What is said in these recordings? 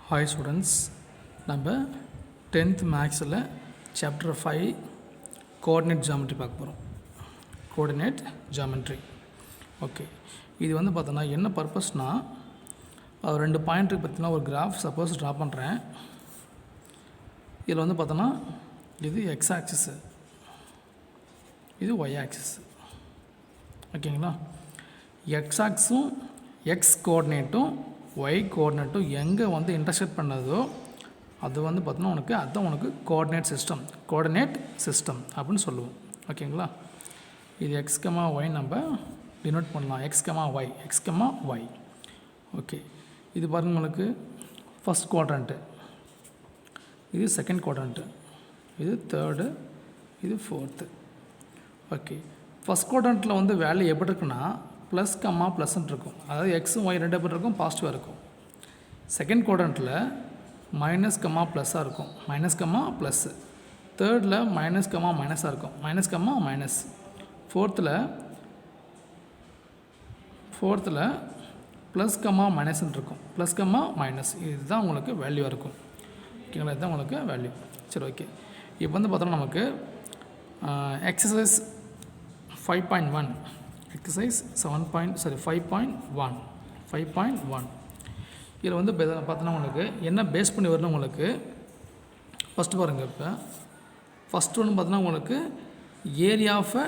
Hi students, நம்ம 10th மேக்ஸில் chapter 5 coordinate geometry பார்க்க போகிறோம். Coordinate geometry okay. இது வந்து பார்த்தோன்னா என்ன பர்பஸ்னால், ரெண்டு பாயிண்ட்டுக்கு பார்த்தீங்கன்னா ஒரு கிராஃப் சப்போஸ் ட்ரா பண்ணுறேன். இதில் வந்து பார்த்தோன்னா இது எக்ஸ் ஆக்சிஸு, இது ஒய் ஆக்சிஸ். ஓகேங்களா? எக்ஸ் ஆக்ஸும் எக்ஸ் கோஆர்டினேட்டும் ஒய் கோஆர்டினேட்டும் எங்கே வந்து இன்டர்செக்ட் பண்ணதோ அது வந்து பார்த்தோன்னா உனக்கு அதுதான் உனக்கு கோஆர்டினேட் சிஸ்டம் அப்படின்னு சொல்லுவோம். ஓகேங்களா? இது எக்ஸ் கமா ஒய் நம்ம டினோட் பண்ணலாம். X comma y. ஓகே, இது பாருங்கள் உங்களுக்கு ஃபஸ்ட் குவாட்ரண்ட்டு, இது செகண்ட் குவாட்ரண்ட்டு, இது தேர்டு, இது ஃபோர்த்து. ஓகே, ஃபஸ்ட் குவாட்ரண்ட்டில் வந்து வேல்யூ எப்படி இருக்குன்னா ப்ளஸ் கம்மா ப்ளஸ்ன்னு இருக்கும். அதாவது எக்ஸும் ஒய் ரெண்டு எப்படி இருக்கும், பாசிட்டிவாக இருக்கும். செகண்ட் குவாட்ரண்ட்டில் மைனஸ் கம்மா ப்ளஸ்ஸாக இருக்கும், மைனஸ் கம்மா ப்ளஸ்ஸு. தேர்டில் மைனஸ் கம்மா மைனஸாக இருக்கும், மைனஸ் கம்மா மைனஸ். ஃபோர்த்தில் ப்ளஸ் கம்மா மைனஸ்ன்னு இருக்கும், ப்ளஸ் கம்மா மைனஸ். இதுதான் உங்களுக்கு வேல்யூவாக இருக்கும். ஓகேங்களா? இதுதான் உங்களுக்கு வேல்யூ. சரி, ஓகே. இப்போ வந்து பார்த்தோன்னா நமக்கு எக்ஸசைஸ் 5.1 எக்ஸசைஸ் 5.1 இதில் வந்து பார்த்தோன்னா உங்களுக்கு என்ன பேஸ் பண்ணி வரணும் உங்களுக்கு ஃபஸ்ட்டு பாருங்கள். இப்போ ஃபஸ்ட்டு ஒன்று பார்த்தோன்னா உங்களுக்கு area of a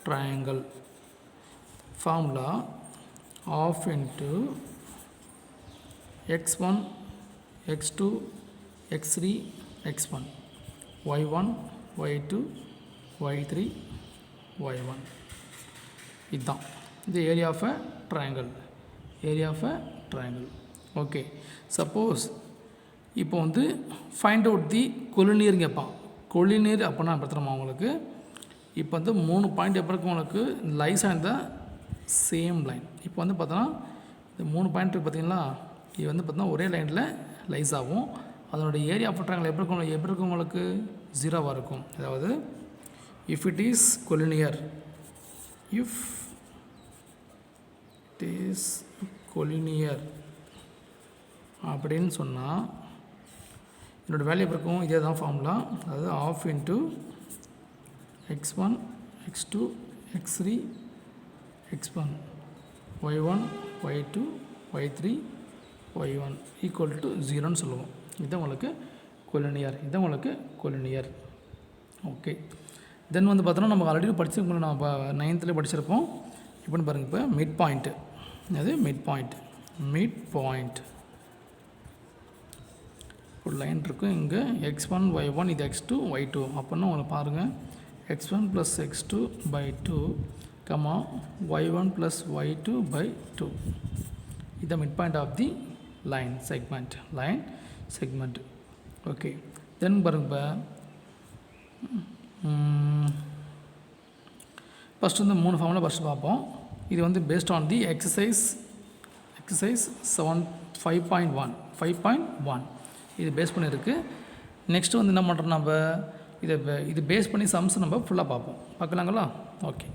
triangle formula of into x1 x2 x3 x1 y1 y2 y3 y1. இதுதான் இது area of a triangle. Okay, suppose இப்போ வந்து ஃபைண்ட் அவுட் தி கொலினியர் கேட்பான். கொலினியர் அப்படின்னா பார்த்துறோமா உங்களுக்கு இப்போ வந்து 3 பாயிண்ட் எப்போ இருக்கும் உங்களுக்கு lies on the same line. இப்போ வந்து பார்த்தோன்னா இந்த 3 பாயிண்ட் இருக்குது பார்த்தீங்களா, இது வந்து பார்த்தோன்னா ஒரே லைனில் லைஸ் ஆகும். அதனுடைய ஏரியா ஆஃப் ட்ரையாங்கிள் எப்படி இருக்கும் உங்களுக்கு 0வாக இருக்கும். அதாவது if it is collinear அப்படின்னு சொன்னால் என்னோடய வேல்யூ எப்படி இருக்கும், இதே தான் ஃபார்முலா. அதாவது half into x1 x2 x3 x1 y1 y2 y3 y1 equal to 0ன்னு சொல்லுவோம். இதுதான் உங்களுக்கு கொலினியர். ஓகே, தென் வந்து பார்த்தோன்னா நம்ம ஆல்ரெடி படிச்சிருக்கோம், நம்ம 9th படிச்சிருப்போம். இப்போன்னு பாருங்கள், இப்போ மிட் பாயிண்ட்டு, அது மிட் பாயிண்ட் ஒரு லைன் இருக்கும் இங்கே x1 y1, இது x2 y2. அப்படின்னா உங்களுக்கு பாருங்கள் x1 + x2 / 2 y1 + y2 / 2. இது mid point of the line segment. Okay, then பாருங்க, ஃபஸ்ட்டு வந்து 3 ஃபார்முலா ஃபஸ்ட்டு பார்ப்போம். இது வந்து பேஸ்ட் ஆன் தி எக்ஸசைஸ் 5.1 இது பேஸ் பண்ணியிருக்கு. நெக்ஸ்ட்டு வந்து என்ன பண்ணுறோம், நம்ம இது பேஸ் பண்ணி சம்ஸ் நம்ம ஃபுல்லாக பார்க்கலாங்களா? ஓகே.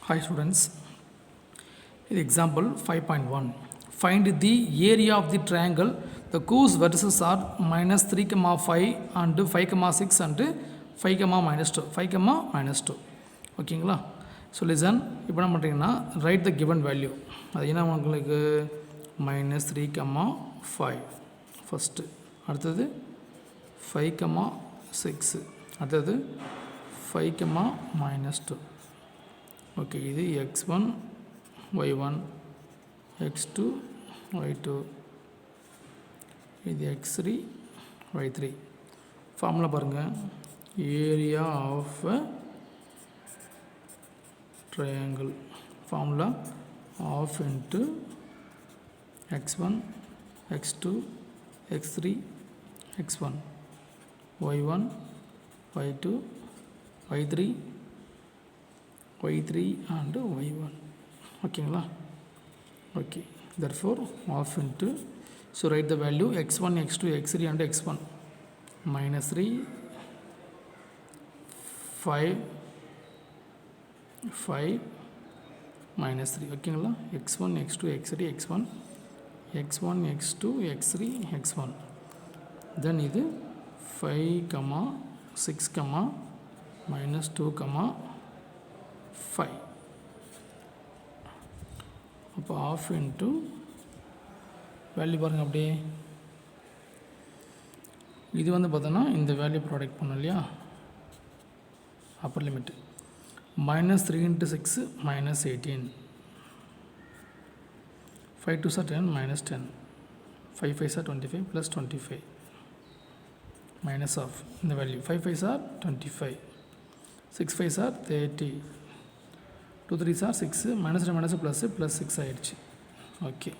ஹாய் ஸ்டூடெண்ட்ஸ், இது example 5.1. Find the area of the triangle. The whose vertices are -3,5 and 5,6 and 5,-2. ஓகேங்களா? ஸோ லிசன், இப்போ என்ன பண்ணுறீங்கன்னா ரைட் த கிவன் வேல்யூ. அது என்ன உங்களுக்கு -3,5 ஃபஸ்ட்டு, அடுத்தது 5,6, அடுத்தது 5,-2. ஓகே, இது x1 y1 x2 y2, இது x3 y3. ஃபார்முலா பாருங்கள், area of triangle formula of into x1 x2 x3 x1 y1 y2 y3 and y1. ஓகேங்களா? Okay, therefore half into, so write the value x1 x2 x3 and x1 -3 5 5 minus 3 ஓகேங்களா x1 x2 x3 x1 x1 x2 x3 x1 then இது 5 6 minus 2 5 அப்போ half into value பாருங்கள் அப்படியே இது வந்து பார்த்தோன்னா இந்த வேல்யூ ப்ராடக்ட் பண்ணோம் இல்லையா upper limit minus 3 into 6 minus 18 5 2s are 10 minus 10 5 5s are 25 plus 25 minus of the value 5 5s are 25 6 5s are 30 2 3s are 6 minus plus 6 ஆயிடுச்சு ஓகே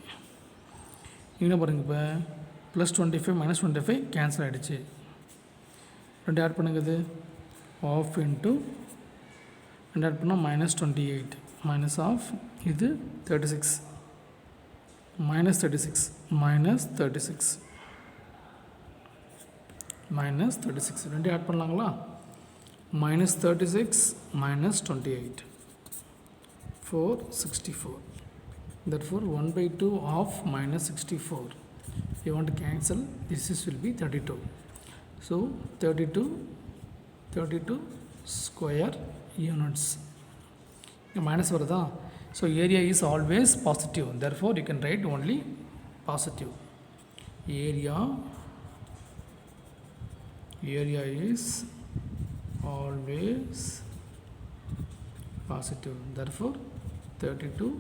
இங்கே பாருங்க இப்போ ப்ளஸ் 25 minus 25 கேன்சல் ஆகிடுச்சு ரெண்டு ஆட் பண்ணுங்கிறது ஆஃப் இன்ட்டு ரெண்டு add பண்ணால் -28 minus of இது 36 -36 ரெண்டு add பண்ணலாங்களா -36 -28 464 therefore 1/2 of -64 you want to cancel this will be 32 so 32 square units minus varada so area is always positive therefore you can write only positive area is always positive therefore 32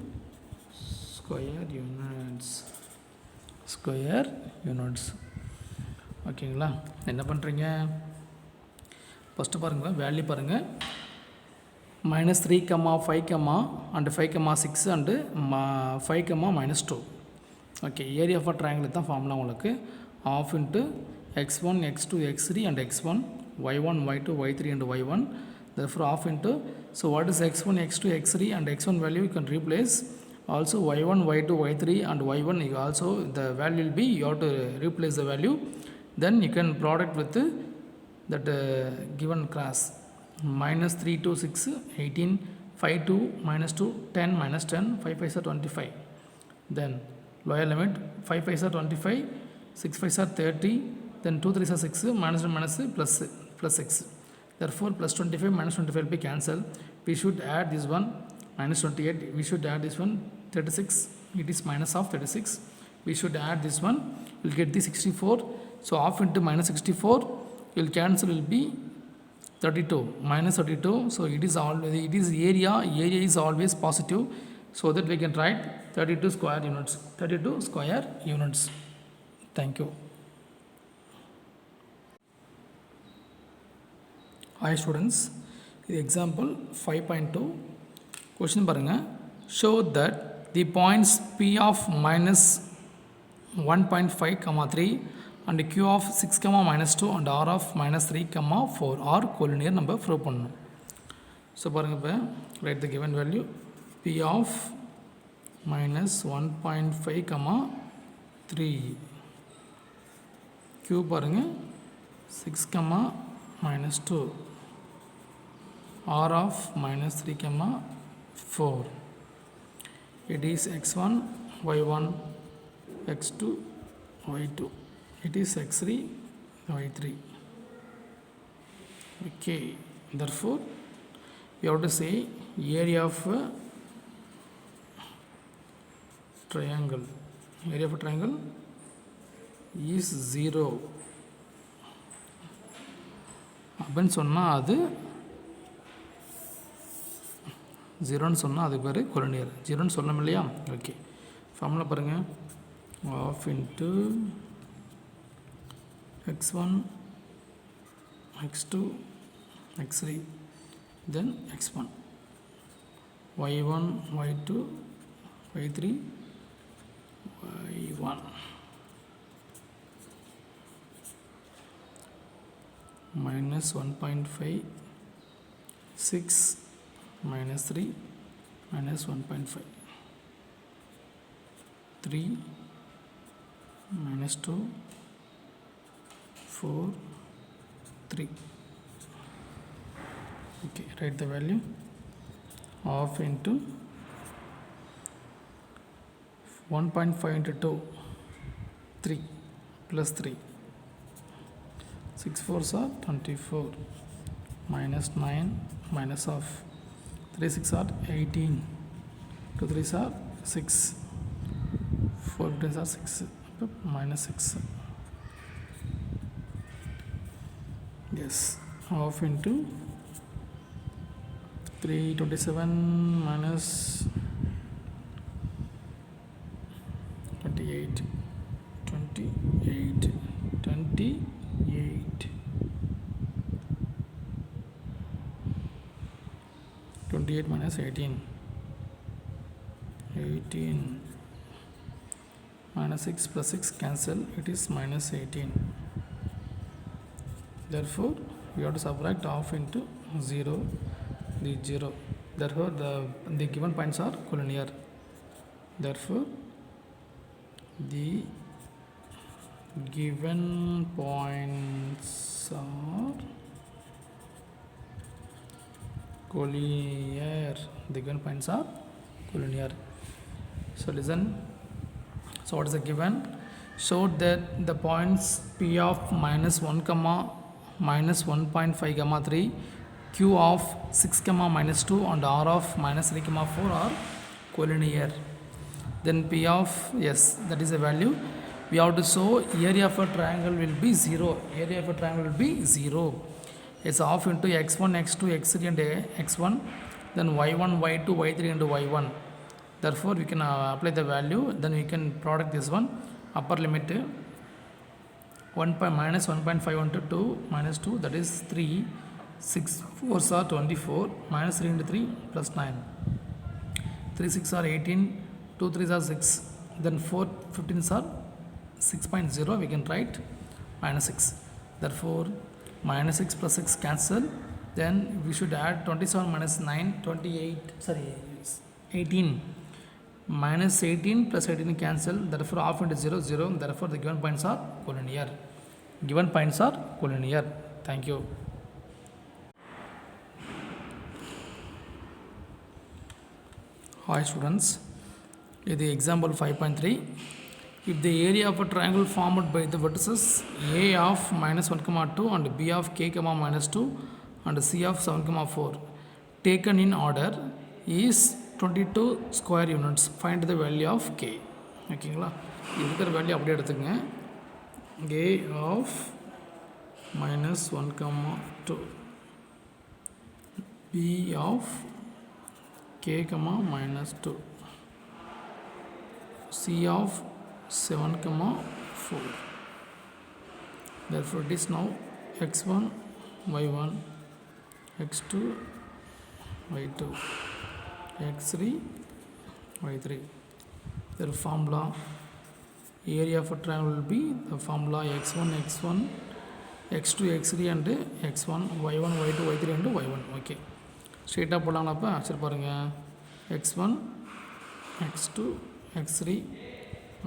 square units ஓகேங்களா என்ன பண்ணுறீங்க first பாருங்கள் value பாருங்கள் -3, 5, and 5, 6 and 5, -2 okay area of a triangle தான் formula உங்களுக்கு of into x1 x2 x3 and x1 y1 y2 y3 and y1 therefore half into so what is x1 x2 x3 and x1 value you can replace also y1 y2 y3 and y1 you also the value will be you have to replace the value then you can product with that given class -3 to 6 18 5 to -2 10 -10 5 5s are 25 then lower limit 5 5s are 25 6 5s are 30 then 2 3s are 6 minus plus 6 therefore plus 25 minus 25 will be cancelled we should add this one -28 we should add this one 36 it is minus of 36 we should add this one we'll get the 64 so half into -64 will cancel will be 32 -32 so it is area is always positive so that we can write 32 square units thank you hi students example 5.2 question பாருங்க show that the points p of -1.5, 3 and q of 6, -2 and r of -3, 4 are collinear number prove பண்ணணும் so பாருங்கள் இப்போ write the given value p of -1.5, 3 q பாருங்கள் 6, -2 r of -3, 4 it is x1 y1 x2 y2 it is x3 y3 okay therefore you have to say area of a triangle is 0 அப்படின்னு சொன்னால் அது 0ன்னு சொன்னால் அதுக்கு பேர் collinear 0ன்னு சொல்லணும் இல்லையா okay formula பாருங்கள் of into x1 x2 x3 then x1 y1 y2 y3 y1 -1.5 6 -3 -1.5 3 -2 4 3 okay write the value of into 1.5 into 2, 3 plus 3. 6 4s are 24 minus 9 minus of 3 6 are 18, 2 3s are 6, 4 15s are 6, minus 6. Yes, half into 327 minus 28, 28, 28, 28 minus 18, 18 minus 6 plus 6 cancel, it is minus 18. Therefore, we have to subtract half into 0, the 0. Therefore, the given points are collinear. Therefore, the given points are collinear. The given points are collinear. So listen. So what is the given? Show that the points P of minus 1 comma minus 1.5 comma 3, Q of 6 comma minus 2 and R of minus 3 comma 4 are collinear. Then P of, yes, that is a value. We have to show area of a triangle will be 0. Area of a triangle will be 0. It's half into x1, x2, x3 and x1. Then y1, y2, y3 and y1. Therefore, we can apply the value. Then we can product this one. Upper limit 1 minus 1.5 into 2 minus 2, that is 3. 6 4s are 24 minus 3 into 3 plus 9. 3 6 are 18. 2 3s are 6. Then 4 15s are 6.0. We can write minus 6. Therefore, minus 6 plus 6 cancel. Then we should add 27 minus 9, 28. Sorry, 18. Minus 18 plus 18 cancel. Therefore, half into 0, 0. Therefore, the given points are collinear. Given points are collinear. Thank you. Hi students. In the example 5.3, if the area of a triangle formed by the vertices A of minus 1 comma 2 and B of k comma minus 2 and C of 7 comma 4 taken in order is 22 square units, find the value of k. ஓகேங்களா, இருக்கிற value அப்படியே எடுத்துக்கங்க. A of minus 1 comma 2, B of k comma minus 2, C of 7 comma 4. Therefore, it is now x1, y1, x2, y2, x3, y3. The formula area of a triangle will be the formula x1, x1, x2, x3 and x1, y1, y2, y3 and y1. Okay. ஸ்ட்ரெயிட்டாக போடலாம்ப்பா. சரி பாருங்கள், x1, x2, x3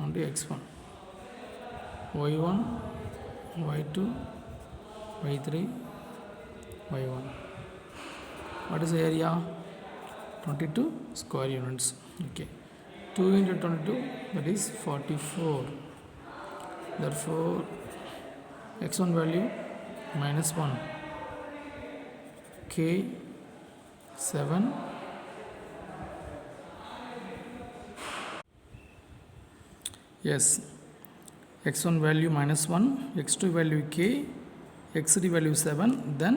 and x1, y1, y2, y3, y1. What is the area? 22 square units. Okay. 2 into 22, that is 44. Therefore, x1 value minus 1, k 7, yes, x1 value minus 1, x2 value k, x3 value 7, then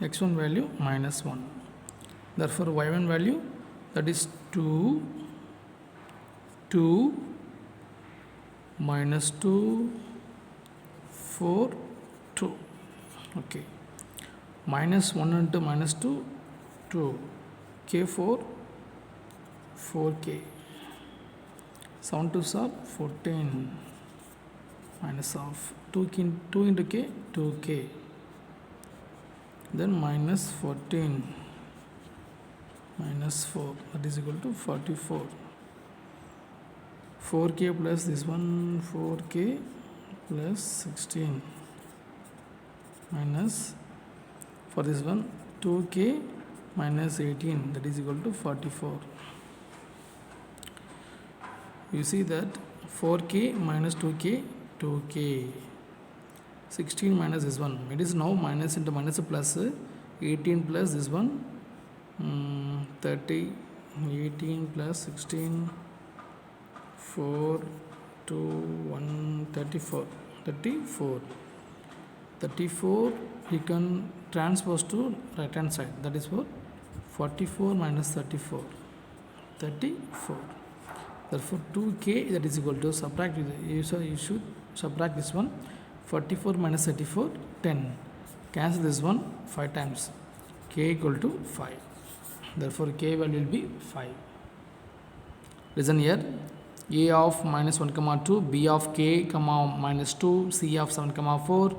x1 value minus 1. Therefore, y1 value, that is 2, 2 minus 2, 4, 2. Okay. Minus 1 into minus 2, 2. K4, 4k. 7 2s are 14. Minus of 2 into k, 2k. Then minus 14. Minus 4, that is equal to 44. 4k plus this one, 4k plus 16 minus for this one 2k minus 18, that is equal to 44. You see that 4k minus 2k, 2k. 16 minus this one. It is now minus into minus plus 18 plus this one. 30, 18 plus 16, 4, 2, 1, 34. 34. 34 you can transpose to right hand side. That is for 44 minus 34. 34. Therefore 2k that is equal to subtract, you should subtract this one. 44 minus 34, 10. Cancel this one 5 times. K equal to 5. Therefore k value will be 5. Listen here. A of minus 1 comma 2, B of k comma minus 2, C of 7 comma 4,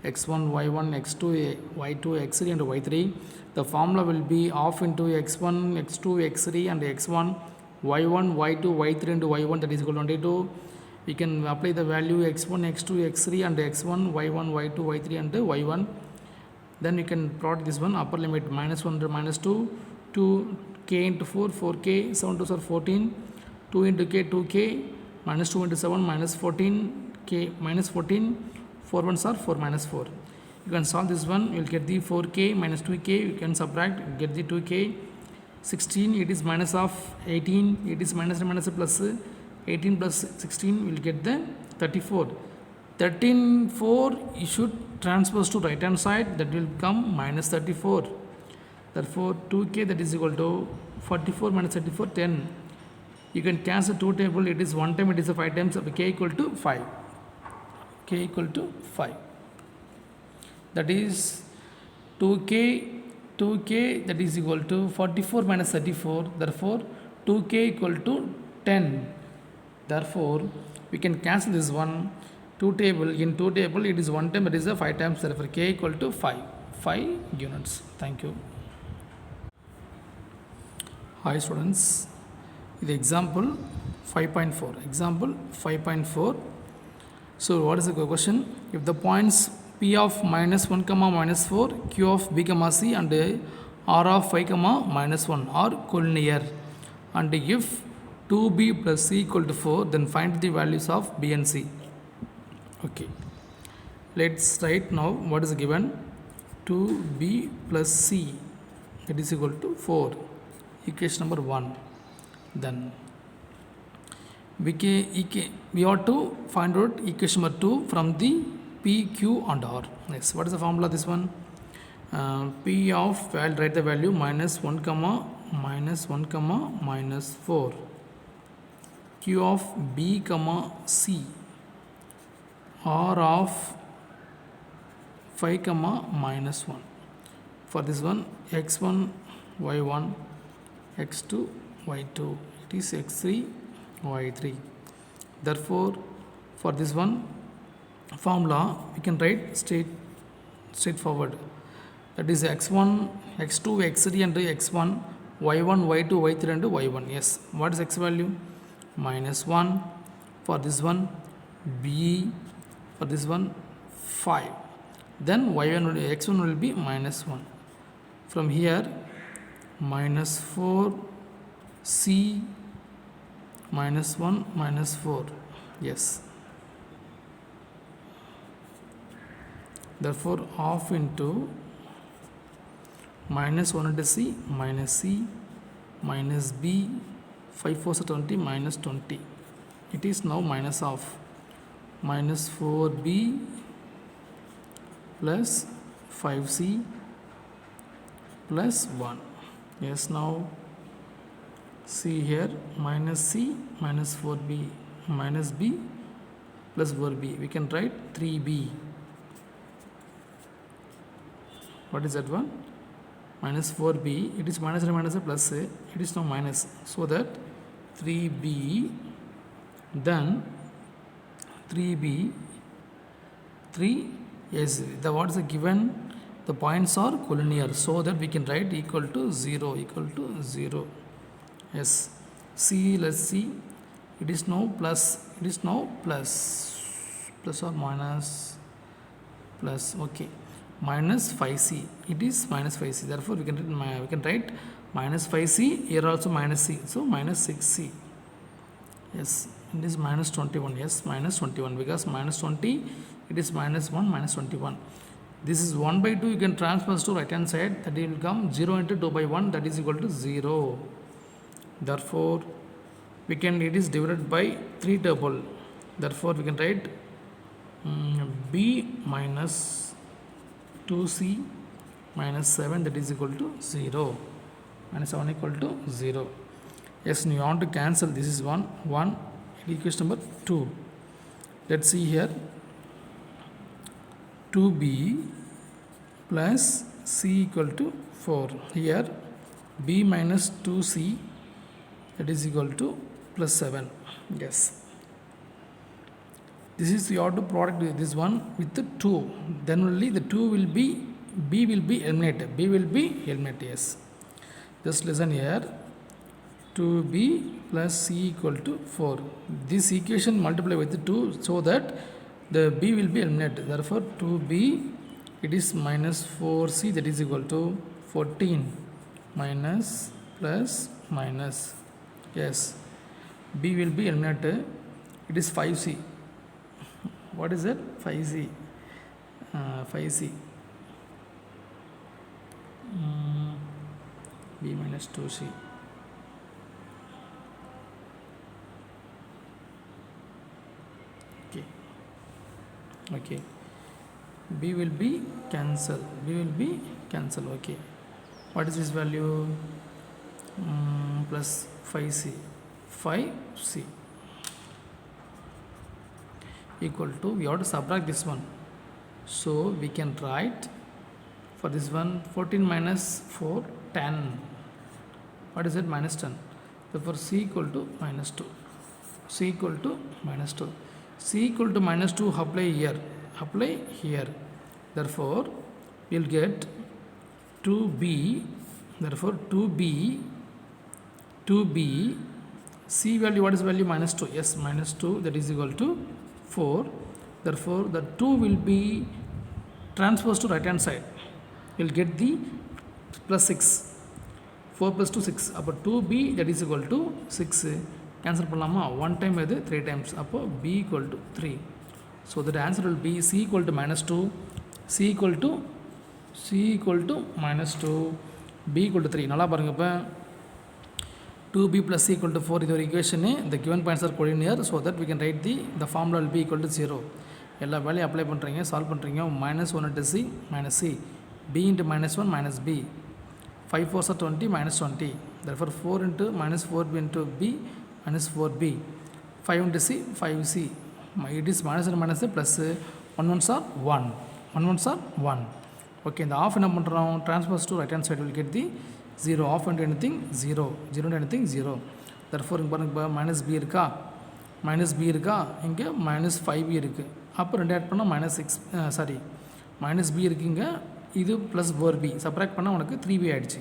x1 y1 x2 y2 x3 and y3. The formula will be of into x1 x2 x3 and x1 y1 y2 y3 and y1, that is equal to 22. We can apply the value x1 x2 x3 and x1 y1 y2 y3 and y1. Then we can plot this one upper limit minus 1 to minus 2, 2k into 4, 4k, 7 2 are 14, 2 into k, 2k, minus 2 into 7, minus 14k, minus 14, 4 1s are 4 minus 4. You can solve this one, you will get the 4k minus 2k, you can subtract, get the 2k, 16, it is minus of 18, it is minus and minus plus 18 plus 16, we will get the 34. 13, 4, you should transpose to right hand side, that will become minus 34. Therefore 2k that is equal to 44 minus 34, 10. You can cancel 2 table, it is 1 time, it is a 5 times, k equal to 5. K equal to 5. That is 2k that is equal to 44 minus 34. Therefore 2k equal to 10. Therefore we can cancel this one. 2 table, in 2 table it is 1 time, that is a 5 times. Therefore k equal to 5 units. Thank you. Hi students, the example 5.4. Example 5.4. So what is the question? If the points P of minus 1 comma minus 4, Q of B comma C and R of 5 comma minus 1 are collinear, and if 2B plus C equal to 4, then find the values of B and C. Okay, let's write now what is given. 2B plus C, that is equal to 4, equation number 1. Then we ought to find out equation number 2 from the P, Q and R. Next, what is the formula? This one, P of, I'll write the value minus 1 comma minus 1 comma minus 4, Q of B comma C, R of 5 comma minus 1. For this one, x1 y1 x2 y2, it is x3 y3. Therefore for this one formula we can write straightforward, that is x1 x2 x3 and x1 y1 y2 y3 and y1. Yes, what is x value? Minus 1. For this one b, for this one 5. Then y1 x1 will be minus 1. From here minus 4 c minus 1 minus 4. Yes, therefore half into minus 1 into C minus B, 5 4 20 minus 20. It is now minus of minus 4B plus 5C plus 1. Yes, now see here, minus C minus 4B minus B plus 4B. We can write 3B. What is that one? Minus 4B. It is minus and minus plus. It is now minus. So that 3B, then 3B, 3. Yes, the what is given? The points are collinear. So that we can write equal to 0. Equal to 0. Yes, C, let's see, it is now plus, it is now plus or minus, plus, okay, minus 5C, it is minus 5C, therefore we can write minus 5C, here also minus C, so minus 6C. Yes, it is minus 21. Yes, minus 21 because minus 20 it is minus 1 minus 21. This is 1 by 2 you can transpose to right hand side, that will come 0 into 2 by 1, that is equal to 0. Therefore we can, it is divided by 3 double, therefore we can write b minus 2c minus 7, that is equal to 0. Minus 7 equal to 0. Yes, you want to cancel, this is 1 equation number 2. Let's see here, 2b plus c equal to 4. Here b minus 2c, that is equal to plus 7. Yes, this is you have to product this one with the 2, then only the 2 will be, b will be eliminated, yes. Just listen here, 2b plus c equal to 4. This equation multiply with 2 so that the b will be eliminated. Therefore 2b, it is minus 4c, that is equal to 14 minus plus minus. Yes, b will be eliminated. It is 5c. What is it? 5c. 5c. b minus 2c. Okay, b will be cancel, okay. What is this value? Plus 5c equal to, we have to subtract this one, so we can write for this one 14 minus 4, 10. What is it? Minus 10. Therefore c equal to minus 2. C equal to minus 2. C equal to minus 2 apply here. Therefore we will get 2b. Therefore 2b c value, what is value? Minus 2. Yes, minus 2, that is equal to 4. Therefore the 2 will be transposed to right hand side. You will get the plus 6. 4 plus 2 6. About 2b, that is equal to 6. Cancel பண்ணலாமா? 1 time இது 3 times. அப்போ b equal to 3. So the answer will be c equal to minus 2, c equal to minus 2, b equal to 3. நல்லா பாருங்க, இப்போ 2b plus c equal to 4 இது ஒரு equation. The given points are collinear, so that we can write the formula will be equal to 0. எல்லா வேலையும் apply பண்ணுறீங்க, solve பண்ணுறீங்க. minus 1 into c minus c, b into minus 1 minus b, 5 4s are 20 minus 20. Therefore 4 into minus 4b into b minus 4b, 5 into c 5c. It is minus and minus plus 1 ones are 1. Okay, இந்த half என்ன பண்ணுறோம்? Transpose to right hand side will get the 0. Half into anything 0, 0 into anything 0. Therefore இங்கே பாருங்க, minus b இருக்கா, இங்கே minus 5b இருக்குது. அப்போ ரெண்டு ஆட் பண்ணால் minus b இருக்குங்க, இது ப்ளஸ் 4b சப்ராக்ட் பண்ணால் உனக்கு 3b ஆகிடுச்சு.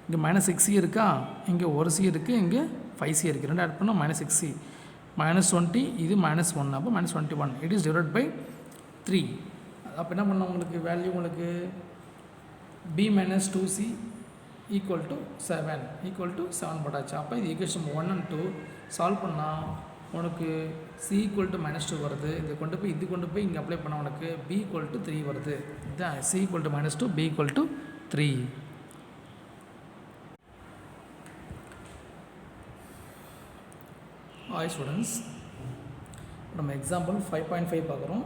இங்கே minus 6c இருக்கா, இங்கே 1c இருக்குது, இங்கே 5c இருக்குது. ரெண்டு ஆட் பண்ணால் minus 6c, minus 20, இது minus 1, அப்போ minus 21. It is divided by 3. அப்போ என்ன பண்ணலாம், உங்களுக்கு வேல்யூ உங்களுக்கு b minus 2c equal to 7 போட்டாச்சு. அப்போ இது ஈக்குவேஷன் 1 and 2 சால்வ் பண்ணால் உனக்கு c equal to minus 2 வருது. இது கொண்டு போய் இங்கே அப்ளை பண்ணால் உனக்கு b equal to 3 வருது. இதுதான் c equal to minus 2, b equal to 3. Hi students, நம்ம எக்ஸாம்பிள் 5.5 பார்க்குறோம்.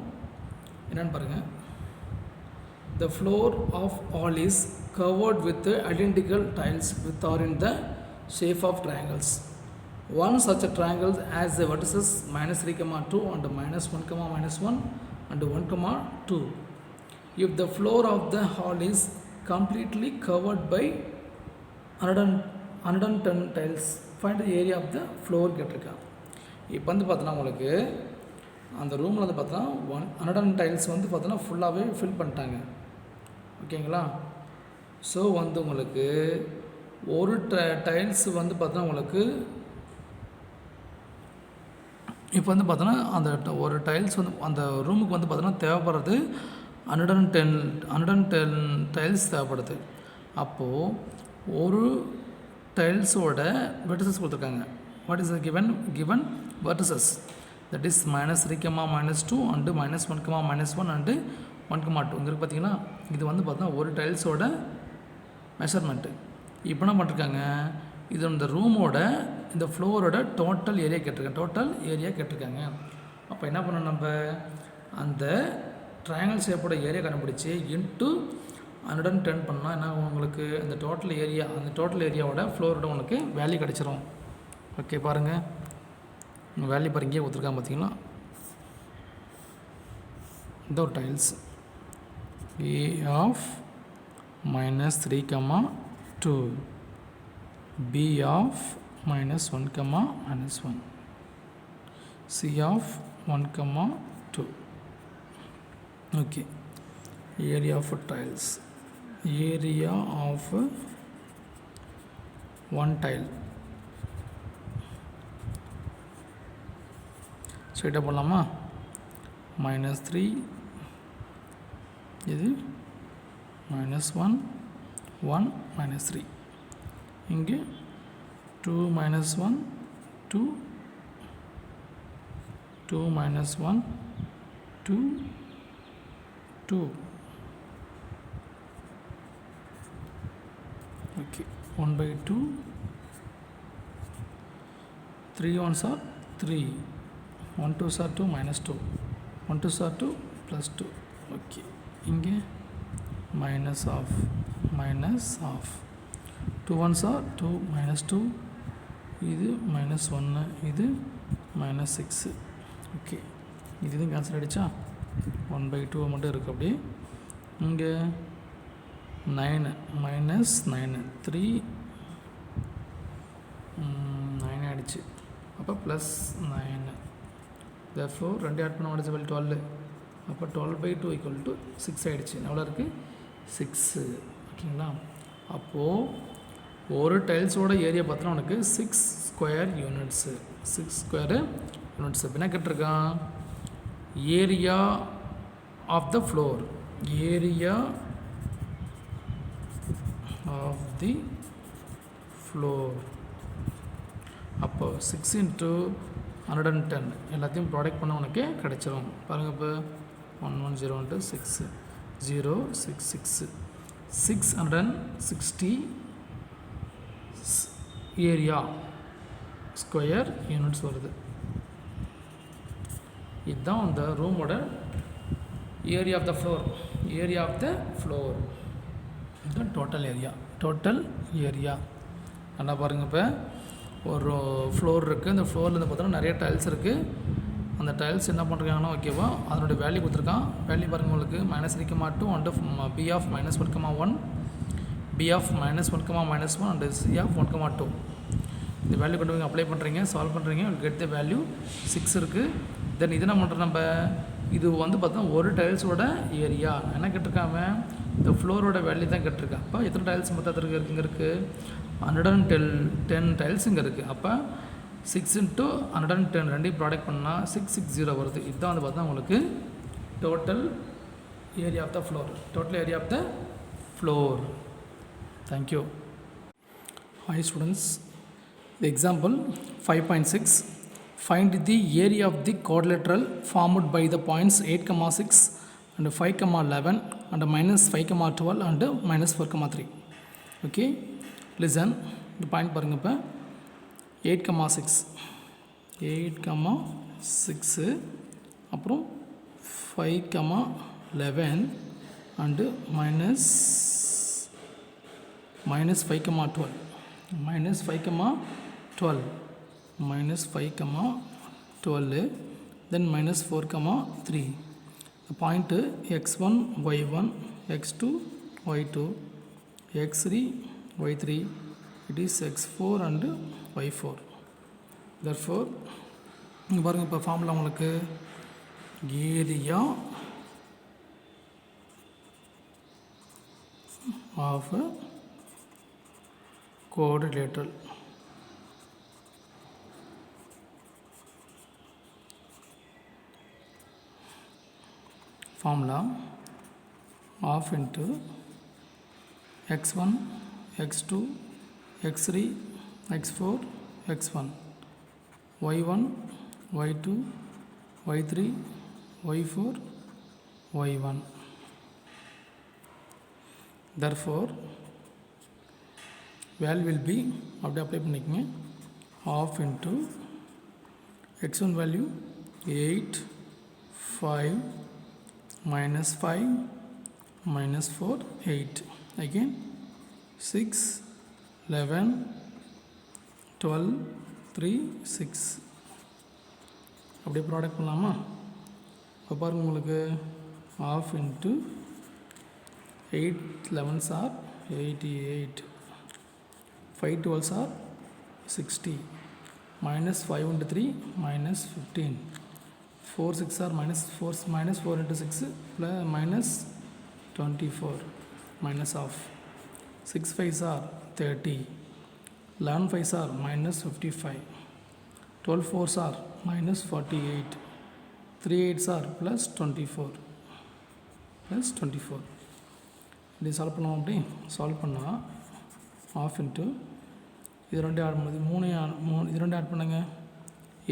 என்னென்னு பாருங்கள். The floor of all is covered with identical tiles which are in the shape of triangles. One such a triangle has the vertices minus 3, 2 and minus 1, minus 1 and 1, 2. If the floor of the hall is completely covered by 110 tiles, find the area of the floor கேட்டிருக்கா. இப்போ வந்து பார்த்தோன்னா உங்களுக்கு அந்த ரூமில் வந்து பார்த்தோன்னா 110 tiles வந்து பார்த்தோன்னா ஃபுல்லாகவே ஃபில் பண்ணிட்டாங்க. ஓகேங்களா? ஸோ வந்து உங்களுக்கு ஒரு டைல்ஸ் வந்து பார்த்தோன்னா உங்களுக்கு இப்போ வந்து பார்த்தோன்னா அந்த ஒரு டைல்ஸ் வந்து அந்த ரூமுக்கு வந்து பார்த்தோன்னா தேவைப்படுறது 110 டைல்ஸ் தேவைப்படுது. அப்போது ஒரு டைல்ஸோட வெர்டிசஸ் கொடுத்துருக்காங்க. what is the given vertices, that is minus 3 comma minus 2 and minus 1 comma minus 1 and 1 comma 2. இங்கே பார்த்தீங்கன்னா இது வந்து பார்த்தா ஒரு டைல்ஸோட மெஷர்மெண்ட்டு. இப்போ என்ன பண்ணிருக்காங்க, இது இந்த ரூமோட இந்த ஃப்ளோரோட டோட்டல் ஏரியா கேட்டிருக்காங்க. அப்போ என்ன பண்ணணும், நம்ம அந்த ட்ரையாங்கிள் ஷேப்போட ஏரியா கண்டுபிடிச்சி இன்ட்டு 110 பண்ணால் என்ன உங்களுக்கு அந்த டோட்டல் ஏரியாவோட ஃப்ளோரோட உங்களுக்கு வேல்யூ கிடச்சிரும். ஓகே பாருங்கள், உங்கள் வேல்யூ பாருங்க இங்கே கொடுத்துருக்காங்க பார்த்தீங்கன்னா, இந்த ஒரு tiles A of minus 3 comma 2, B of minus 1 comma minus 1, C of 1 comma 2. Okay, area of tiles, area of one tile. ஸ்ட்ரைட்டாக போடலாமா, minus 3 இது minus 1 1 minus 3, இங்கே 2 minus 1 2 2 minus 1 2 2. Okay, 1 by 2, 3 ones are 3, 1 2s are 2 minus 2, 1 2s are 2 plus 2. Okay, இங்கே minus half 2 ones are 2 minus 2, இது minus 1, இது minus 6. Okay, இது cancel ஆகிடுச்சா, 1 by 2 மட்டும் இருக்குது. அப்படியே இங்கே 9 minus 9 3 9 ஆகிடுச்சு. அப்போ ப்ளஸ் 9, therefore ரெண்டு ஆட் பண்ண முடிச்சு 12. அப்போ 12 by 2 equal to 6 ஆகிடுச்சு. எவ்வளோ இருக்குது, 6. ஓகேங்களா, அப்போது ஒரு டைல்ஸோட ஏரியா பார்த்தோன்னா உனக்கு 6 ஸ்கொயர் யூனிட்ஸு. என்ன கேட்டிருக்கான், ஏரியா ஆஃப் த ஃப்ளோர், அப்போ 6 into 110 எல்லாத்தையும் ப்ராடக்ட் பண்ண உனக்கு கிடைச்சிரும். பாருங்கள், இப்போ 110 6 0 6 6 660 ஏரியா ஸ்கொயர் யூனிட்ஸ் வருது. இதுதான் அந்த ரூமோட ஏரியா ஆஃப் த ஃப்ளோர். இதுதான் டோட்டல் ஏரியா. நல்லா பாருங்கள், இப்போ ஒரு ஃப்ளோர் இருக்குது, அந்த ஃப்ளோர்லேருந்து பார்த்தோன்னா நிறைய டைல்ஸ் இருக்குது. அந்த டைல்ஸ் என்ன பண்ணுறாங்கன்னா ஓகேவா, அதனுடைய வேல்யூ கொடுத்துருக்கான். வேல்யூ பாருங்கள் உங்களுக்கு -3,2 and B of -1,1, B of -1,-1 and C of 1,2. இந்த வேல்யூ கொண்டு போய் அப்ளை பண்ணுறீங்க, சால்வ் பண்ணுறீங்க, கெட் த வேல்யூ 6 இருக்குது. தென் இது என்ன பண்ணுறோம், நம்ம இது வந்து பார்த்தோன்னா ஒரு டைல்ஸோட ஏரியா என்ன கேட்டிருக்காம இந்த ஃப்ளோரோட வேல்யூ தான் கேட்டிருக்கேன். அப்போ எத்தனை டைல்ஸ் மொத்தத்தில் இங்கே இருக்குது, 110 டைல்ஸ் இங்கே இருக்குது. அப்போ 6 into 110 ரெண்டையும் ப்ராடக்ட் பண்ணால் 660 வருது. இதுதான் வந்து பார்த்தா உங்களுக்கு total area of the floor. Thank you. Hi students, the example 5.6, find the area of the quadrilateral formed by the points 8,6 and 5,11 and -5,12 and -4,3. okay, listen, இந்த பாயிண்ட் பாருங்கள். இப்போ 8,6 அப்புறம் 5,11 and -5,12 then -4,3. the point x1 y1 x2 y2 x3 y3, it is x4 and y4. therefore இங்கே பாருங்கள், இப்போ formula உங்களுக்கு area of quadrilateral formula of into x1 x2 x3 x4 x1 y1, y2, y3, y4, y1. Therefore value will be அப்படியே apply பண்ணிக்கங்க. half into x1 value 8, 5, minus 5, minus 4, 8. Again 6, 11, 12, 3, 6. அப்படியே product பண்ணலாமா? இப்போ பாருங்கள், உங்களுக்கு half into 8 11s are 88, 5 12s are 60, minus 5 into 3 minus 15, 4 6 are minus 4 into 6 plus minus 24, minus of 6 5s are 30, 11 5s are minus 55, 12 4s are minus 48, 3 8s are plus 24, plus 24. இப்படி solve பண்ணுவோம். அப்படி solve பண்ணால் of into இது ரெண்டு add பண்ணுது, இது ரெண்டு add பண்ணுங்க.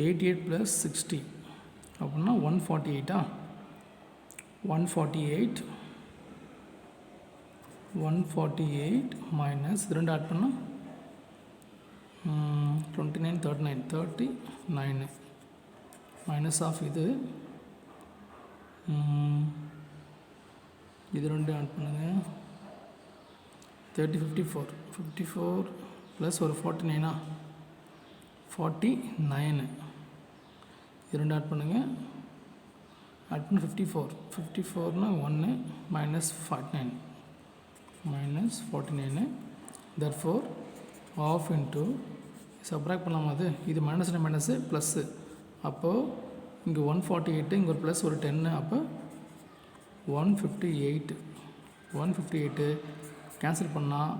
88 + 60 அப்படின்னா 148. 148 மைனஸ் இது ரெண்டு ஆட் பண்ணால் 29 39 மைனஸ் ஆஃப் இது ரெண்டு ஆட் பண்ணுங்க. 30 54 ப்ளஸ் ஒரு 49 49 இது ரெண்டு ஆட் பண்ணுங்கள். ஆட் பண்ண 54னா 1 minus 49 therefore of into subtract பண்ணலாமா? இது மைனஸ் ப்ளஸ்ஸு, அப்போது இங்கே 148, இங்கே ஒரு ப்ளஸ் ஒரு 10, அப்போ 158 கேன்சல் பண்ணால்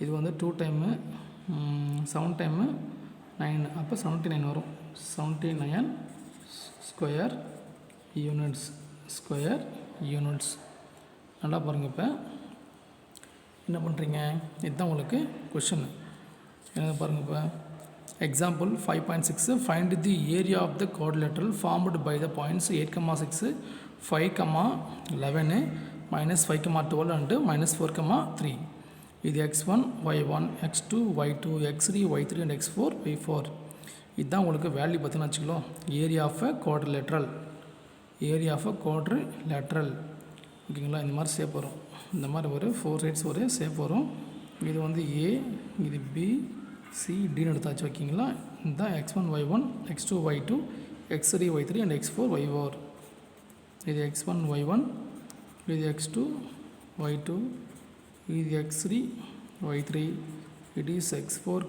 இது வந்து 2 டைமு 7 டைமு 9, அப்போ 79 வரும். 79 ஸ்கொயர் யூனிட்ஸ். நல்லா பாருங்கள். இப்போ என்ன பண்ணுறீங்க? இதுதான் உங்களுக்கு கொஷின். என்ன பாருங்கள். இப்போ example 5.6 find the area of the quadrilateral formed by the points 8,6, 5,11, -5,12 and -4,3. இது x1 y1 x2 y2 x3 y3 and x4 y4. இதுதான் உங்களுக்கு வேல்யூ பார்த்தீங்கன்னா வச்சுக்கோ. ஏரியா ஆஃப் அ குவாட்ரிலேட்ரல் ஓகேங்களா? இந்த மாதிரி ஷேப் வரும். இந்த மாதிரி ஒரு 4 சைட்ஸ் ஒரு ஷேப் வரும். இது வந்து ஏ, இது பி, சி, டின்னு எடுத்தாச்சு. ஓகேங்களா? இதுதான் x1 y1 x2 y2 x3 y3 and x4 y4. இது x1 y1, இது x2 y2, இது x3 y3, it is x4,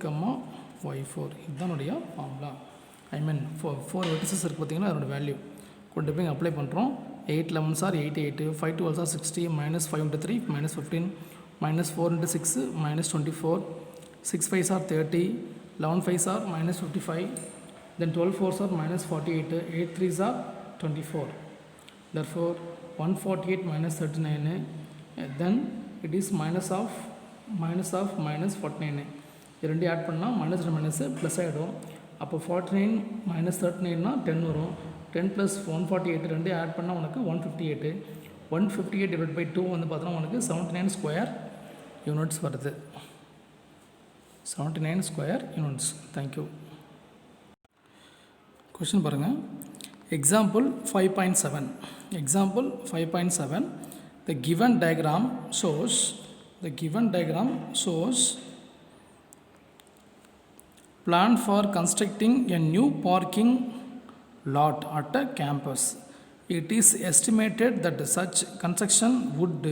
y4. இதுதான் என்னுடைய ஃபார்முலா. ஐ மீன் 4 வெர்டிசஸ் இருக்குது பார்த்தீங்கன்னா, அதோட வேல்யூ கொண்டு போய் அப்ளை பண்ணுறோம். 8 11s are 88, 5 12s are 60, -5 into 3 -15, -4 into 6 -24, 6 5s are 30, 11 5s are -55, then 12 4s are -48, 8 3s are 24. Therefore 148 minus 39, then it is minus of -49. இது ரெண்டு ஆட் பண்ணால் மைனஸ் ப்ளஸ் ஆகிடும். அப்போ 49 minus 39னா 10 வரும். 10 + 148 ரெண்டு ஆட் பண்ணால் உனக்கு 158. 158 டிவைட் பை 2 வந்து பார்த்தோன்னா உனக்கு 79 ஸ்கொயர் யூனிட்ஸ் வருது. 79 ஸ்கொயர் யூனிட்ஸ். தேங்க்யூ. கொஷின் பாருங்கள். Example 5.7. The given diagram shows plan for constructing a new parking lot at a campus. It is estimated that such construction would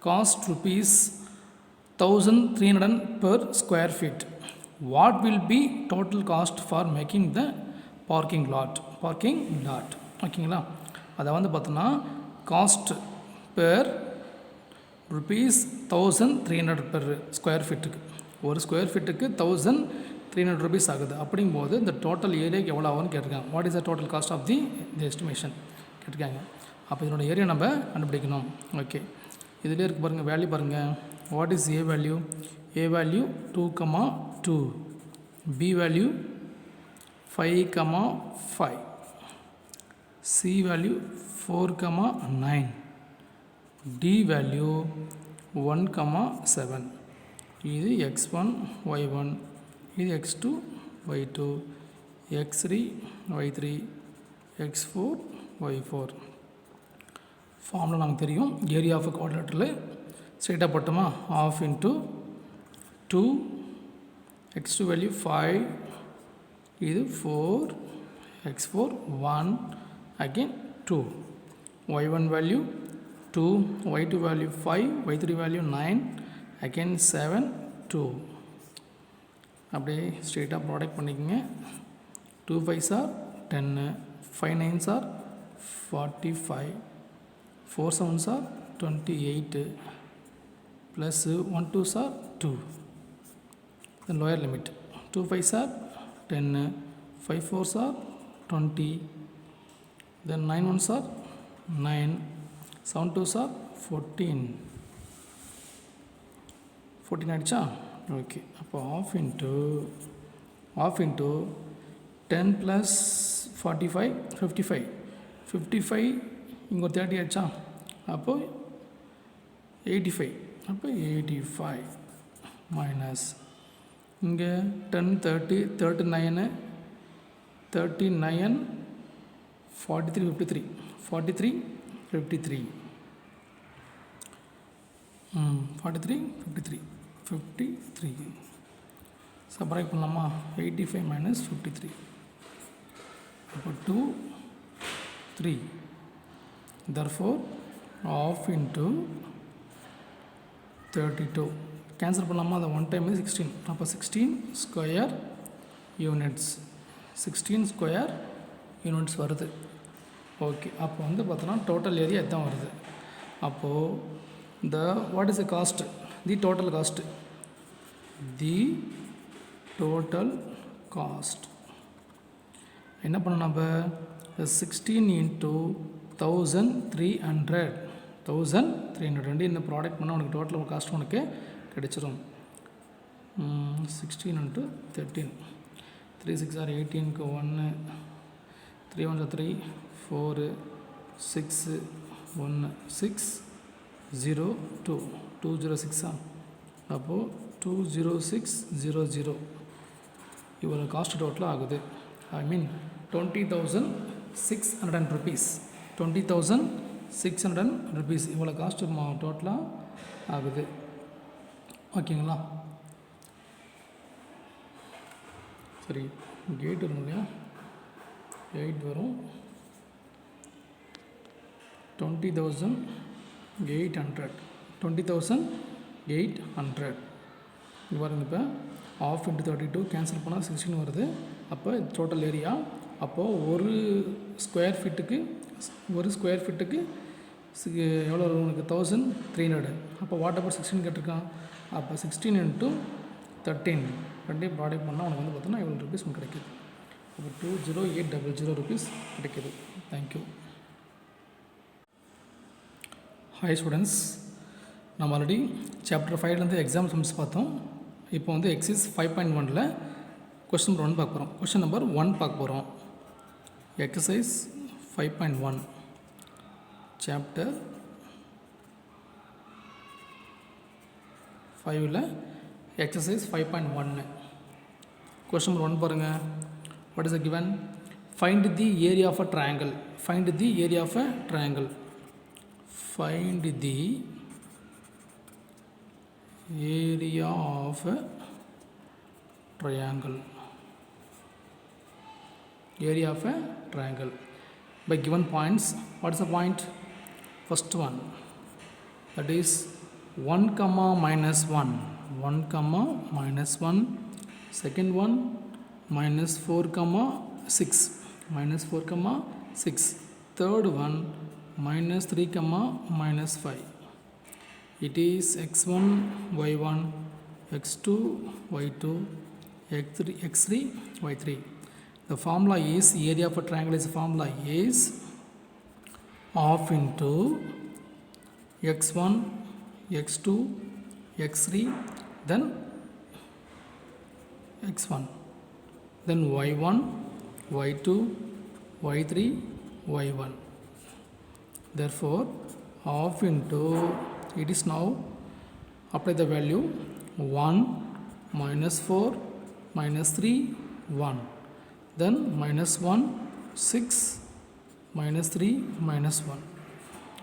cost rupees 1,300 per square feet. What will be total cost for making the parking lot? ஓகேங்களா? அதை வந்து பார்த்தோன்னா cost per rupees 1,300 per square ஃபீட்டுக்கு. ஒரு square ஃபீட்டுக்கு 1,300 rupees ஆகுது. அப்படிங்கும்போது இந்த total ஏரியாவுக்கு எவ்வளோ ஆகும்னு கேட்டிருக்காங்க. What is the total cost of the estimation கேட்டிருக்காங்க. அப்போ இதனோட ஏரியா நம்ம கண்டுபிடிக்கணும். ஓகே, இதிலே இருக்குது பாருங்கள். வேல்யூ பாருங்கள். What is A value? 2,2, B value 5, 5. C value 4, 9. D value 1, 7. இது x1, y1. இது x2, y2. x3, y3. x4, y4. Formula நமக்கு தெரியும். ஏரியா ஆஃப் குவாட்ரிலேட்டரில் ஸ்ட்ரெயிட்டாக போட்டோமா, half into 2, x2 வேல்யூ 5, இது 4, x4 1, again 2, y1 value 2, y2 value 5, y3 value 9, again 7, 2. அப்படியே ஸ்ட்ரெயிட்டாக product பண்ணிக்கோங்க. 2 5s are 10, 5 9s are 45, 4 7s are 28, plus 1 2s are 2. The lower limit 2 5s are 10, 5 4s are 20, then 9 1s are 9, 7 2s are 14. 14 ஆயிடுச்சா? Okay, அப்போ half into 10 plus 45, 55. 55 இங்கே ஒரு 30 ஆயிடுச்சா? அப்போ 85. அப்போ 85 மைனஸ் இங்கே 10 30 39 39 43 53 43 53 43 53 53. சப்ராக்ட் பண்ணலாமா? 85 மைனஸ் 53. அப்போ 2 3. therefore half into 32. கேன்சல் பண்ணலாமா? அது 1 டைம் 16. அப்போ 16 ஸ்கொயர் யூனிட்ஸ், 16 ஸ்கொயர் யூனிட்ஸ் வருது. ஓகே, அப்போ வந்து பார்த்தோன்னா டோட்டல் ஏரியா இதுதான் வருது. அப்போது what is the cost? The total cost, the total cost என்ன பண்ணணும்? நம்ம 16 into 1300 1300 இந்த ப்ராடக்ட் பண்ணால் உனக்கு டோட்டல் காஸ்ட் உனக்கு கிடைச்சிரும். 16 into 13, 3 6 are 18க்கு 1, 3 1 3, 4 6 1 6 0 2 206. அப்போது 20600 இவ்வளோ காஸ்ட் டோட்டலாக ஆகுது. ஐ மீன் 20,600 rupees. 20,600 rupees இவ்வளோ காஸ்ட் டோட்டலாக ஆகுது. ஓகேங்களா? சரி, கேட் வரும் இல்லையா? 8 வரும். 20,800 20,800 இது பாருங்க. இப்போ half into 32 கேன்சல் பண்ணால் 16 வருது. அப்போ டோட்டல் ஏரியா, அப்போது ஒரு ஸ்கொயர் ஃபீட்டுக்கு எவ்வளோ வரும் உனக்கு? 1300. அப்போ வாட் அபவுட் 16 கேட்டிருக்கான். அப்போ 16 into 13 ரெண்டையும் ப்ராடக்ட் பண்ணால் உனக்கு வந்து பார்த்தோன்னா எவ்வளோ ருபீஸ் உனக்கு கிடைக்கிது? அப்போ 20800 rupees கிடைக்கிது. தேங்க்யூ. ஹாய் ஸ்டூடெண்ட்ஸ், நம்ம ஆல்ரெடி சாப்டர் 5லேருந்து எக்ஸாம் சம்ஸ் பார்த்தோம். இப்போ வந்து எக்ஸைஸ் 5.1ல் கொஸ்டின் நம்பர் 1 பார்க்க போகிறோம். கொஸ்டின் நம்பர் 1 பார்க்க போகிறோம். எக்ஸசைஸ் 5.1 சாப்டர் 5ல் எக்ஸசைஸ் 5.1 கொஸ்டின் நம்பர் 1 பாருங்கள். What is the given? Find the area of a triangle. Find the area of a triangle. Find the area of a triangle. Area of a triangle by given points. What is the point? First one, that is 1 comma minus 1, 1 comma minus 1. Second one, minus 4 comma 6, minus 4 comma 6. Third one, minus 3 comma minus 5. It is x1 y1, x2 y2, x3 y3. The formula is, area of a triangle is, formula is half into x1 x2 x3 then x1 then y1 y2, y3, y1. Therefore, half into, it is now, apply the value 1, minus 4, minus 3, 1. Then minus 1, 6, minus 3, minus 1.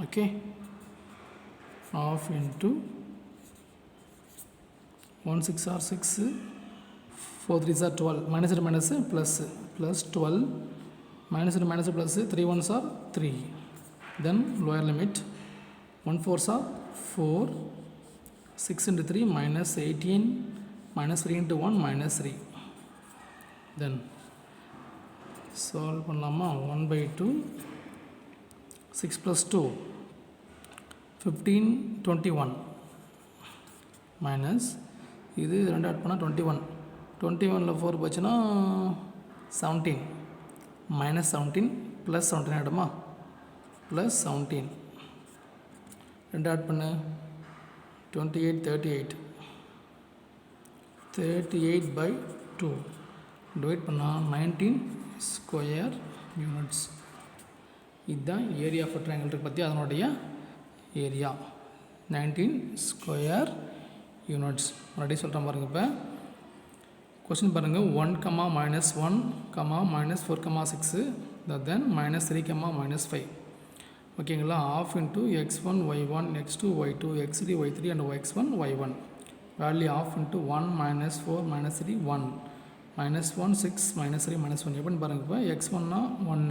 Okay. Half into 1 6 are 6, 4 3s are 12, minus and minus plus, plus 12, minus and minus plus 3 1s are 3. Then lower limit 1 4s are 4, 6 into 3 minus 18, minus 3 into 1 minus 3. Then solve பண்ணலாமா 1 by 2, 6 plus 2, 15 21 minus இது ரெண்டு add பண்ணால் 21ல் 4 போச்சுன்னா 17 minus 17 plus 17 ஆகிடுமா plus 17 ரெண்டு add பண்ணு 28 38 by 2 divide பண்ணால் 19 square units. இதுதான் area of triangle இருக்கு பற்றி அதனுடைய ஏரியா 19 ஸ்கொயர் யூனிட்ஸ். மறுபடியும் சொல்கிறேன் பாருங்கள். இப்போ கொஸ்டின் பாருங்கள் 1, minus 1, minus 4, 6, then minus 3, minus 5. ஓகேங்களா. half into x1 y1 x2 y2 x3 y3 and x1 y1. Value half into 1 minus 4 minus 3 1 minus 1 6 minus 3 minus 1 எப்படின்னு பாருங்கள். இப்போ x1னா 1,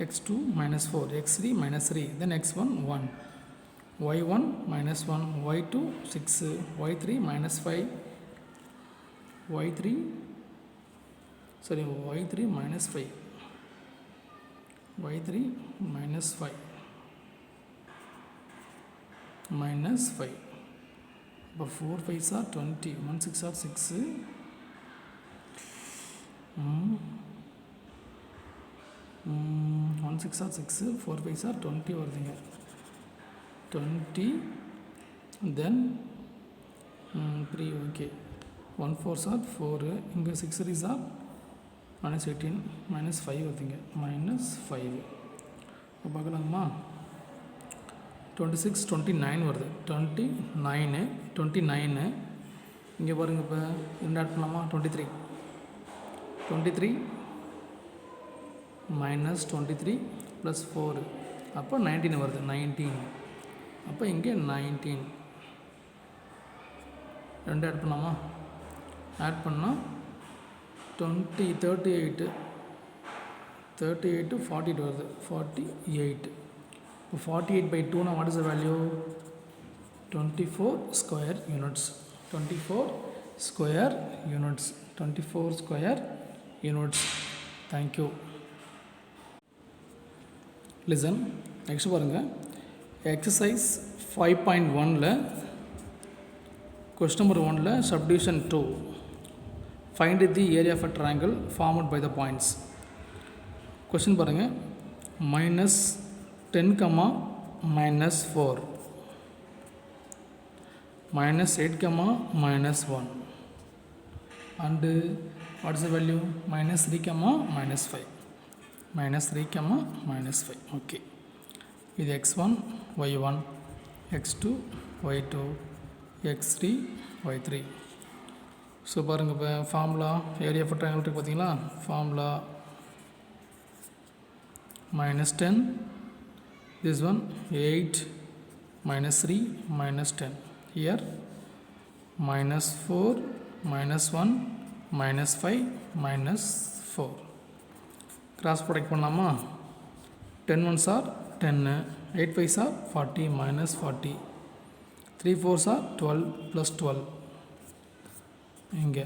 x2 minus 4 x3 minus 3 then x1 1, y1 minus 1 y2 6 y3 minus 5 y3 minus 5 y3 minus 5 minus 5. இப்போ 4 5s are 20, 1 6 are 6, 1 6 are 6, 4 5s are 20 வருதுங்க 20. then 3 okay 1 4s are 4, இங்கே 6 3s are minus 18 minus 5 வருதுங்க minus 5. இப்போ பார்க்கலாமா 26 29 வருது 29 இங்கே பாருங்கள். இப்போ என்ன ஆட் பண்ணலாமா 23 minus 23 plus 4 அப்போ 19 வருது 19. அப்போ இங்கே 19 ரெண்டு ஆட் பண்ணலாமா ஆட் பண்ணால் 20 38 48 வருது 48. இப்போ 48 by 2 what is the value 24 square units 24 square units. Thank you. Listen next பாருங்கள். எக்ஸசைஸ் 5.1ல் கொஸ்டின் நம்பர் 1ல் subdivision 2 find the area of a triangle formed by the points. Question பாருங்கள். minus 10, minus 4 minus 8, minus 1 and what is the value minus 3, minus 5 minus 5. okay, இது x1 y1 x2 y2 x3 y3. So பாருங்கள். இப்போ formula area of triangle இருக்குது பார்த்தீங்களா. Formula minus 10, this one 8 minus 3 minus 10, here minus 4 minus 1 minus 5 minus 4. cross product பண்ணலாமா 10 1s are 10, 8 5s are 40 minus 40, 3 4s are 12 plus 12. இங்கே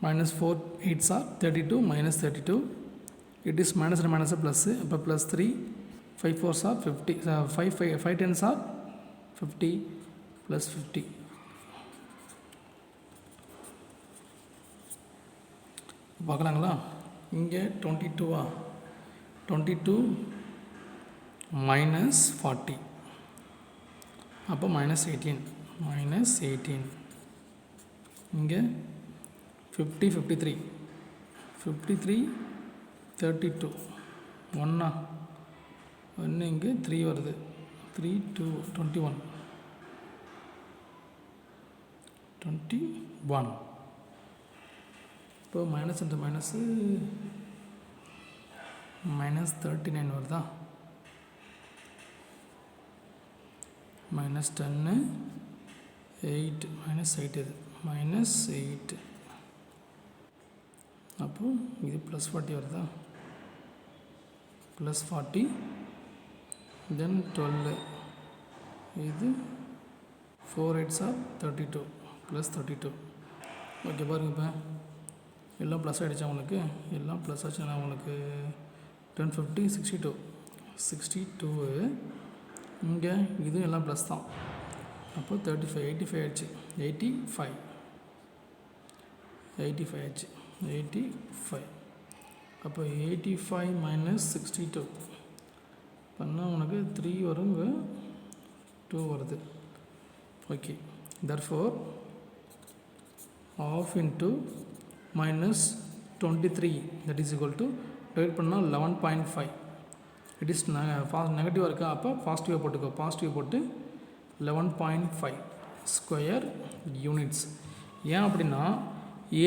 minus 4 8s are 32 minus 32. it is minus and minus plus, இப்போ plus 3 5 4s are 50, 5 10s are 50 plus 50. பார்க்கலாங்களா. இங்கே 22 minus 40 அப்போ minus 18. இங்கே 50 53 53 32 ஒன்னா ஒன்று இங்கே 3 வருது 3 2 21 21 இப்போ மைனஸ் இன்ட்டு மைனஸு -39 வருதா -10 8 -8 இது -8 அப்போது இது +40 வருதா +40 தென் 12 இது 4 8s are 32 +32 ஓகே பாருங்க இப்போ எல்லாம் ப்ளஸ் ஆகிடுச்சா உங்களுக்கு எல்லாம் ப்ளஸ் ஆச்சுன்னா உங்களுக்கு 10 50 62 இங்கே இதுவும் எல்லாம் ப்ளஸ் தான் அப்போ 35 85 ஆயிடுச்சு 85 ஆயிடுச்சு 85 அப்போ 85 - 62 பண்ணால் உனக்கு 3 வரும் 2 வருது okay therefore half into -23 that is equal to divide பண்ணால் 11.5 இட் இஸ் நெகட்டிவாக இருக்கா அப்போ பாசிட்டிவாக போட்டுக்கோ பாசிட்டிவ் போட்டு 11.5 ஸ்கொயர் யூனிட்ஸ் ஏன் அப்படின்னா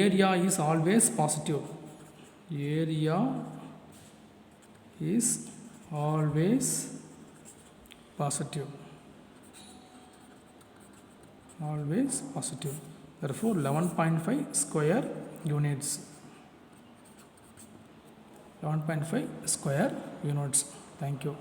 area is always positive area is always positive therefore 11.5 square units 11.5 square units thank you